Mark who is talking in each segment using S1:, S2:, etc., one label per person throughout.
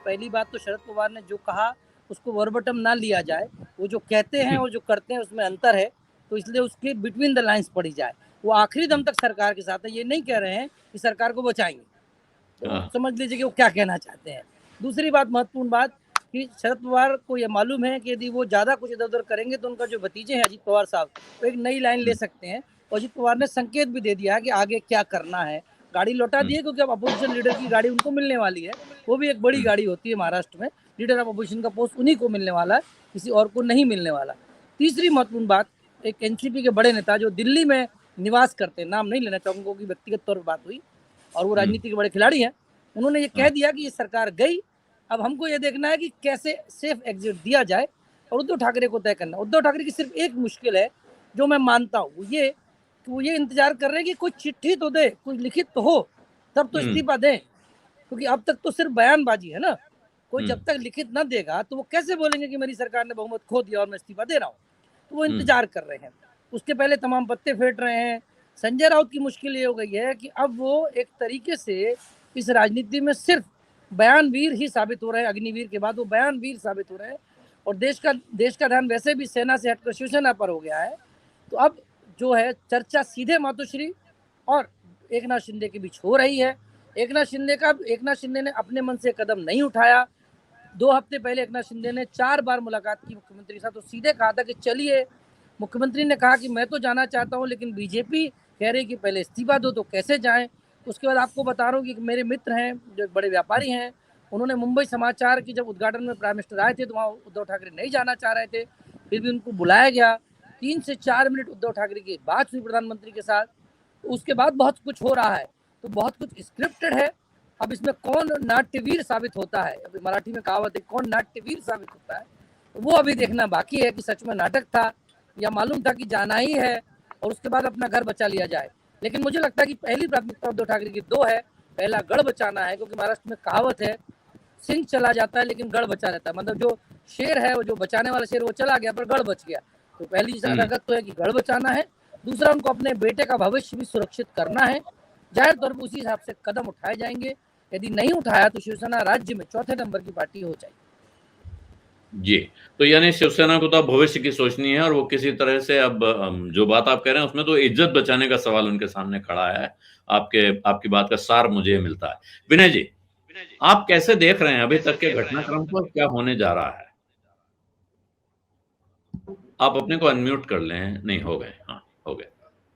S1: पहली बात तो शरद पवार ने जो कहा उसको वर्बटम ना लिया जाए, वो जो कहते हैं और जो करते हैं उसमें अंतर है, तो इसलिए उसके बिटवीन द लाइन्स पढ़ी जाए। वो आखिरी दम तक सरकार के साथ है, ये नहीं कह रहे हैं कि सरकार को बचाएंगे, तो समझ लीजिए कि वो क्या कहना चाहते हैं। दूसरी बात, महत्वपूर्ण बात, कि शरद पवार को ये मालूम है कि यदि वो ज़्यादा कुछ इधर उधर करेंगे तो उनका जो भतीजे हैं अजित पवार साहब, वो एक नई लाइन ले सकते हैं। और अजित पवार ने संकेत भी दे दिया कि आगे क्या करना है। गाड़ी लौटा दिए, क्योंकि अब अपोजिशन लीडर की गाड़ी उनको मिलने वाली है, वो भी एक बड़ी गाड़ी होती है महाराष्ट्र में, लीडर ऑफ अपोजिशन का पोस्ट उन्हीं को मिलने वाला है, किसी और को नहीं मिलने वाला। तीसरी महत्वपूर्ण बात, एक एनसीपी के बड़े नेता जो दिल्ली में निवास करते हैं, नाम नहीं लेना चाहूँगा क्योंकि व्यक्तिगत तौर पर बात हुई, और वो राजनीति के बड़े खिलाड़ी हैं, उन्होंने ये कह दिया कि ये सरकार गई, अब हमको ये देखना है कि कैसे सेफ एग्जिट दिया जाए, और उद्धव ठाकरे को तय करना। उद्धव ठाकरे की सिर्फ एक मुश्किल है जो मैं मानता हूँ, वो ये इंतजार कर रहे हैं कि कोई चिट्ठी तो दे, कुछ लिखित तो हो, तब तो इस्तीफा दें, क्योंकि अब तक तो सिर्फ बयानबाजी है ना। कोई जब तक लिखित ना देगा तो वो कैसे बोलेंगे कि मेरी सरकार ने बहुमत खो दिया और मैं इस्तीफा दे रहा हूँ। तो वो इंतजार कर रहे हैं, उसके पहले तमाम पत्ते फेंट रहे हैं। संजय राउत की मुश्किल ये हो गई है कि अब वो एक तरीके से इस राजनीति में सिर्फ बयानवीर ही साबित हो रहे हैं। अग्निवीर के बाद वो बयानवीर साबित हो रहे हैं, और देश का ध्यान वैसे भी सेना से हटकर शिवसेना पर हो गया है। तो अब जो है चर्चा सीधे मातोश्री और एकनाथ शिंदे के बीच हो रही है। एकनाथ शिंदे ने अपने मन से कदम नहीं उठाया। 2 हफ्ते पहले एकनाथ शिंदे ने 4 बार मुलाकात की मुख्यमंत्री के साथ, तो सीधे कहा था कि चलिए। मुख्यमंत्री ने कहा कि मैं तो जाना चाहता हूं, लेकिन बीजेपी कह रही कि पहले इस्तीफा दो, तो कैसे जाएं। उसके बाद आपको बता रहा हूँ कि मेरे मित्र हैं जो बड़े व्यापारी हैं, उन्होंने मुंबई समाचार की जब उद्घाटन में प्राइम मिनिस्टर आए थे तो वहाँ उद्धव ठाकरे नहीं जाना चाह रहे थे, फिर भी उनको बुलाया गया। 3 से 4 मिनट उद्धव ठाकरे की बात हुई प्रधानमंत्री के साथ। उसके बाद बहुत कुछ हो रहा है, तो बहुत कुछ स्क्रिप्टेड है। अब इसमें कौन नाट्यवीर साबित होता है, अभी मराठी में कहावत है, कौन नाट्यवीर साबित होता है, वो अभी देखना बाकी है कि सच में नाटक था या मालूम था कि जाना ही है और उसके बाद अपना घर बचा लिया जाए। लेकिन मुझे लगता है कि पहली प्राथमिकता उद्धव ठाकरे की 2 है। पहला, गढ़ बचाना है, क्योंकि महाराष्ट्र में कहावत है, सिंह चला जाता है लेकिन गढ़ बचा रहता है। मतलब जो शेर है, वो जो बचाने वाला शेर, वो चला गया पर गढ़ बच गया। तो पहली ताकत तो है कि गढ़ बचाना है। दूसरा, उनको अपने बेटे का भविष्य भी सुरक्षित करना है। जाहिर तौर पर उसी हिसाब से कदम उठाए जाएंगे। यदि नहीं उठाया तो शिवसेना राज्य में 4थे नंबर की पार्टी हो जाएगी।
S2: जी, तो यानी शिवसेना को तो अब भविष्य की सोचनी है, और वो किसी तरह से अब जो बात आप कह रहे हैं उसमें तो इज्जत बचाने का सवाल उनके सामने खड़ा है। आपकी बात का सार मुझे मिलता है। विनय जी, आप कैसे देख रहे हैं अभी तक के घटनाक्रम को, क्या होने जा रहा है? आप अपने को अनम्यूट कर लें। नहीं, हो गए। हाँ, हो गए।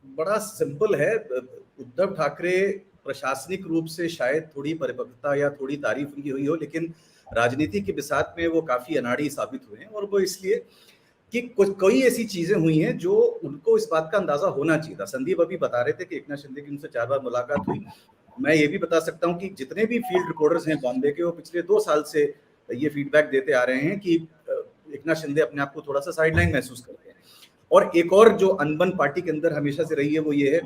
S3: बड़ा सिंपल है। उद्धव ठाकरे प्रशासनिक रूप से शायद थोड़ी परिपक्वता या थोड़ी तारीफ उनकी हुई हो, लेकिन राजनीति के बिसात में वो काफी अनाड़ी साबित हुए हैं। और वो इसलिए कि कई ऐसी चीजें हुई हैं जो उनको इस बात का अंदाजा होना चाहिए था। संदीप अभी बता रहे थे कि एकनाथ शिंदे की उनसे 4 बार मुलाकात हुई। मैं ये भी बता सकता हूँ कि जितने भी फील्ड रिपोर्टर्स हैं बॉम्बे के, वो पिछले 2 साल से ये फीडबैक देते आ रहे हैं कि एकनाथ शिंदे अपने आप को थोड़ा सा साइडलाइन महसूस करते हैं। और एक और जो अनबन पार्टी के अंदर हमेशा से रही है वो ये है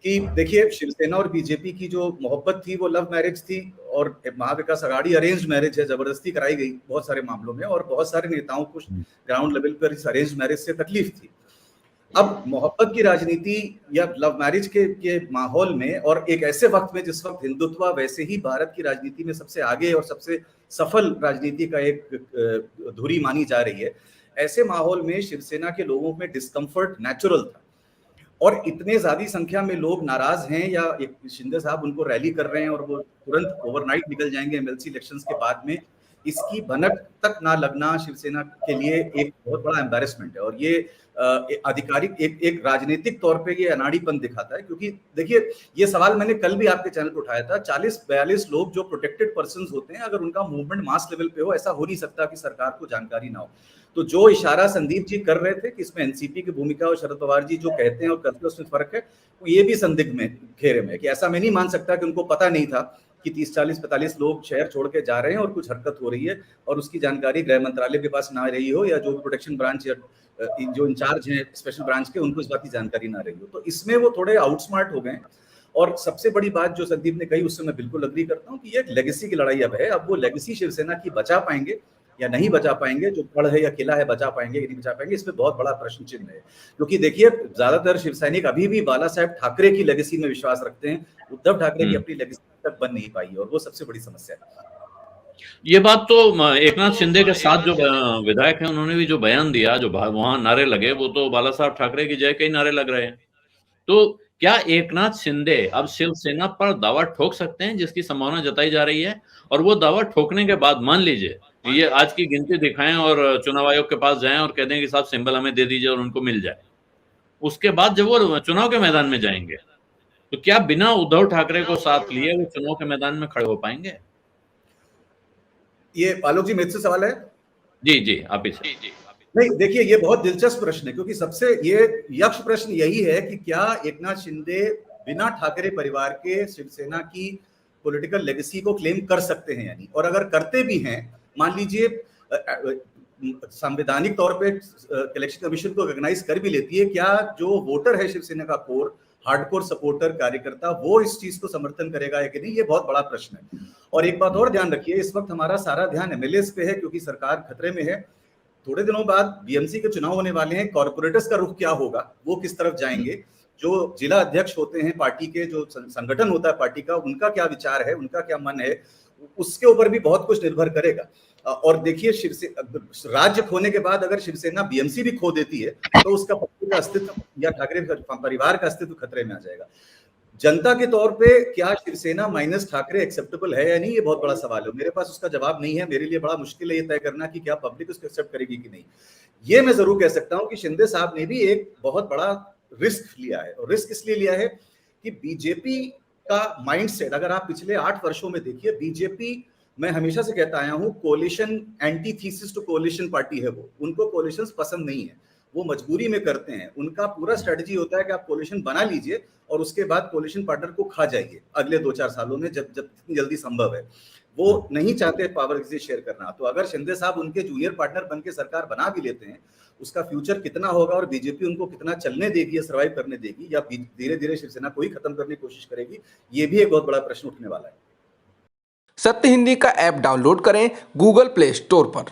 S3: कि देखिए, शिवसेना और बीजेपी की जो मोहब्बत थी वो लव मैरिज थी, और महाविकास आघाड़ी अरेंज मैरिज है, जबरदस्ती कराई गई बहुत सारे मामलों में, और बहुत सारे नेताओं को ग्राउंड लेवल पर इस अरेंज मैरिज से तकलीफ थी। अब मोहब्बत की राजनीति या लव मैरिज के माहौल में, और एक ऐसे वक्त में जिस वक्त हिंदुत्व वैसे ही भारत की राजनीति में सबसे आगे और सबसे सफल राजनीति का एक धुरी मानी जा रही है, ऐसे माहौल में शिवसेना के लोगों में डिस्कम्फर्ट नेचुरल था। और इतने ज्यादा संख्या में लोग नाराज हैं, या शिंदे साहब उनको रैली कर रहे हैं और वो तुरंत ओवरनाइट निकल जाएंगे एमएलसी इलेक्शंस के बाद में, इसकी भनक तक ना लगना शिवसेना के लिए एक बहुत बड़ा एम्बैरेसमेंट है। और ये आधिकारिक एक राजनीतिक तौर पे ये अनाड़ीपन दिखाता है। क्योंकि देखिए, ये सवाल मैंने कल भी आपके चैनल पर उठाया था, 40-42 लोग जो प्रोटेक्टेड पर्संस होते हैं, अगर उनका मूवमेंट मास लेवल पे हो, ऐसा हो नहीं सकता कि सरकार को जानकारी ना हो। तो जो इशारा संदीप जी कर रहे थे कि इसमें एनसीपी की भूमिका और शरद पवार जी जो कहते हैं और करते हैं उसमें फर्क है, तो ये भी संदिग्ध में घेरे में, कि ऐसा मैं नहीं मान सकता कि उनको पता नहीं था कि 30-40-45 लोग शहर छोड़ के जा रहे हैं और कुछ हरकत हो रही है, और उसकी जानकारी गृह मंत्रालय के पास ना रही हो, या जो भी प्रोटेक्शन ब्रांच या जो इंचार्ज है स्पेशल ब्रांच के, उनको इस बात की जानकारी ना रही हो। तो इसमें वो थोड़े आउटस्मार्ट हो गए। और सबसे बड़ी बात जो संदीप ने कही उससे मैं बिल्कुल अग्री करता हूँ कि ये एक लेगेसी की लड़ाई अब है। अब वो लेगेसी शिवसेना की बचा पाएंगे या नहीं बचा पाएंगे, जो गढ़ है या किला है बचा पाएंगे या नहीं बचा पाएंगे, इसमें बहुत बड़ा प्रश्न चिन्ह है। क्योंकि देखिए, ज्यादातर शिव सैनिक अभी भी बाला साहेब ठाकरे की लेगेसी में विश्वास रखते हैं। उद्धव ठाकरे की अपनी लेगेसी तक बन नहीं पाई, और वो सबसे बड़ी समस्या है।
S2: ये बात तो एकनाथ शिंदे के साथ जो विधायक हैं उन्होंने भी जो बयान दिया, जो वहां नारे लगे, वो तो बाला साहब ठाकरे की जय के ही नारे लग रहे हैं। तो क्या एकनाथ शिंदे अब शिवसेना पर दावा ठोक सकते हैं, जिसकी संभावना जताई जा रही है? और वो दावा ठोकने के बाद मान लीजिए ये आज की गिनती दिखाएं और चुनाव आयोग के पास जाएं और कह दें कि साहब सिंबल हमें दे दीजिए और उनको मिल जाए। उसके बाद जब वो चुनाव के मैदान में जाएंगे, तो क्या बिना उद्धव ठाकरे को साथ लिए वो चुनाव के मैदान में खड़े हो पाएंगे?
S3: ये आलोक जी मेरे से सवाल है।
S2: जी आप ही से।
S3: नहीं, देखिए ये बहुत दिलचस्प प्रश्न है, क्योंकि सबसे ये यक्ष प्रश्न यही है कि क्या एकनाथ शिंदे बिना ठाकरे परिवार के शिवसेना की पॉलिटिकल लेगेसी को क्लेम कर सकते हैं यानी, और अगर करते भी हैं, मान लीजिए संवैधानिक तौर पे इलेक्शन कमीशन को रिकॉग्नाइज कर भी लेती है, क्या जो वोटर है शिवसेना का कोर, हार्डकोर सपोर्टर कार्यकर्ता, वो इस चीज को समर्थन करेगा या कि नहीं, ये बहुत बड़ा प्रश्न है। और एक बात और ध्यान रखिए, इस वक्त हमारा सारा ध्यान एमएलएस पे है, क्योंकि सरकार खतरे में है। थोड़े दिनों बाद बीएमसी के चुनाव होने वाले हैं, कॉर्पोरेटर्स का रुख क्या होगा, वो किस तरफ जाएंगे, जो जिला अध्यक्ष होते हैं पार्टी के, जो संगठन होता है पार्टी का, उनका क्या विचार है, उनका क्या मन है, उसके ऊपर भी बहुत कुछ निर्भर करेगा। और देखिए राज्य खोने के बाद अगर शिवसेना बीएमसी भी खो देती है तो उसका पार्टी का अस्तित्व या ठाकरे परिवार का अस्तित्व खतरे में आ जाएगा। जनता के तौर पे क्या शिवसेना माइनस ठाकरे एक्सेप्टेबल है या नहीं, ये बहुत बड़ा सवाल है। मेरे पास उसका जवाब नहीं है। मेरे लिए बड़ा मुश्किल है ये तय करना कि क्या पब्लिक उसको एक्सेप्ट करेगी कि नहीं। ये मैं जरूर कह सकता हूं कि शिंदे साहब ने भी एक बहुत बड़ा रिस्क लिया है, और रिस्क इसलिए लिया है कि बीजेपी का माइंडसेट अगर आप पिछले 8 वर्षों में देखिए, बीजेपी, मैं हमेशा से कहता आया हूं, coalition antithesis to coalition party है। वो, उनको कोलिशंस पसंद नहीं है, वो मजबूरी में करते हैं। उनका पूरा स्ट्रेटजी होता है कि आप कोलिशन बना लीजिए और उसके बाद कोलिशन पार्टनर को खा जाइए अगले 2-4 सालों में, जब जितनी जल्दी संभव है। वो नहीं चाहते पावर किसी शेयर करना। तो अगर शिंदे साहब उनके जूनियर पार्टनर बन के सरकार बना भी लेते हैं, उसका फ्यूचर कितना होगा और बीजेपी उनको कितना चलने देगी या सर्वाइव करने देगी, या धीरे धीरे शिवसेना को ही खत्म करने की कोशिश करेगी, ये भी एक बहुत बड़ा प्रश्न उठने वाला है।
S4: सत्य हिंदी का ऐप डाउनलोड करें गूगल प्ले स्टोर पर।